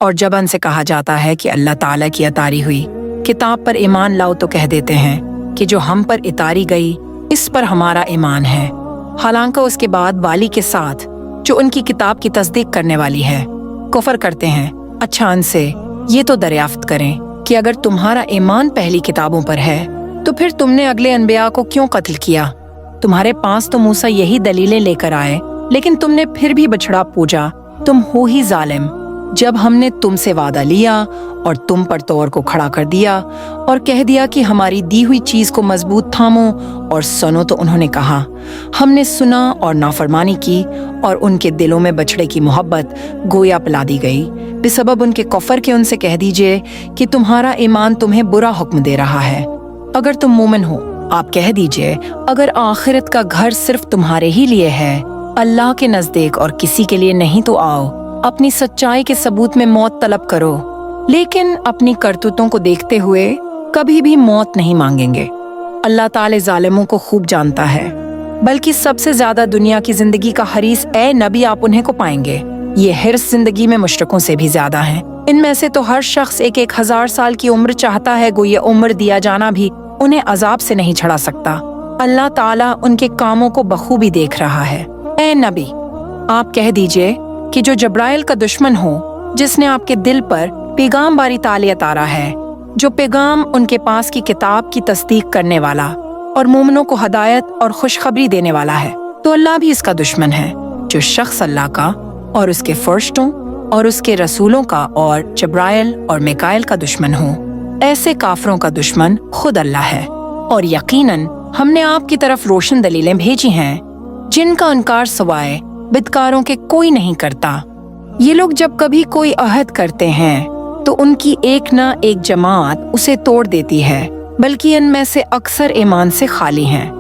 اور جب ان سے کہا جاتا ہے کہ اللہ تعالیٰ کی اتاری ہوئی کتاب پر ایمان لاؤ تو کہہ دیتے ہیں کہ جو ہم پر اتاری گئی اس پر ہمارا ایمان ہے، حالانکہ اس کے بعد والی کے ساتھ جو ان کی کتاب کی تصدیق کرنے والی ہے کفر کرتے ہیں۔ اچھا ان سے یہ تو دریافت کریں کہ اگر تمہارا ایمان پہلی کتابوں پر ہے تو پھر تم نے اگلے انبیاء کو کیوں قتل کیا؟ تمہارے پاس تو موسیٰ یہی دلیلیں لے کر آئے، لیکن تم نے پھر بھی بچڑا پوجا، تم ہو ہی ظالم۔ جب ہم نے تم سے وعدہ لیا اور تم پر طور کو کھڑا کر دیا اور کہہ دیا کہ ہماری دی ہوئی چیز کو مضبوط تھامو اور سنو، تو انہوں نے کہا ہم نے سنا اور نافرمانی کی، اور ان کے دلوں میں بچڑے کی محبت گویا پلا دی گئی بسبب ان کے کفر کے۔ ان سے کہہ دیجئے کہ تمہارا ایمان تمہیں برا حکم دے رہا ہے۔ اگر تم مومن ہو، آپ کہہ دیجئے اگر آخرت کا گھر صرف تمہارے ہی لیے ہے، اللہ کے نزدیک اور کسی کے لیے نہیں، تو آؤ اپنی سچائی کے ثبوت میں موت طلب کرو، لیکن اپنی کرتوتوں کو دیکھتے ہوئے کبھی بھی موت نہیں مانگیں گے۔ اللہ تعالی ظالموں کو خوب جانتا ہے، بلکہ سب سے زیادہ دنیا کی زندگی کا حریص اے نبی آپ انہیں کو پائیں گے۔ یہ حرص زندگی میں مشرکوں سے بھی زیادہ ہیں۔ ان میں سے تو ہر شخص 1000 سال کی عمر چاہتا ہے، گو یہ عمر دیا جانا بھی انہیں عذاب سے نہیں چھڑا سکتا۔ اللہ تعالیٰ ان کے کاموں کو بخوبی دیکھ رہا ہے۔ اے نبی آپ کہہ دیجئے کہ جو جبرائیل کا دشمن ہو، جس نے آپ کے دل پر پیغام باری تالی اتارا ہے، جو پیغام ان کے پاس کی کتاب کی تصدیق کرنے والا اور مومنوں کو ہدایت اور خوشخبری دینے والا ہے، تو اللہ بھی اس کا دشمن ہے۔ جو شخص اللہ کا اور اس کے فرشتوں اور اس کے رسولوں کا اور جبرائیل اور میکائیل کا دشمن ہو، ایسے کافروں کا دشمن خود اللہ ہے۔ اور یقیناً ہم نے آپ کی طرف روشن دلیلیں بھیجی ہیں جن کا انکار سوائے بدکاروں کے کوئی نہیں کرتا۔ یہ لوگ جب کبھی کوئی عہد کرتے ہیں تو ان کی ایک نہ ایک جماعت اسے توڑ دیتی ہے، بلکہ ان میں سے اکثر ایمان سے خالی ہیں۔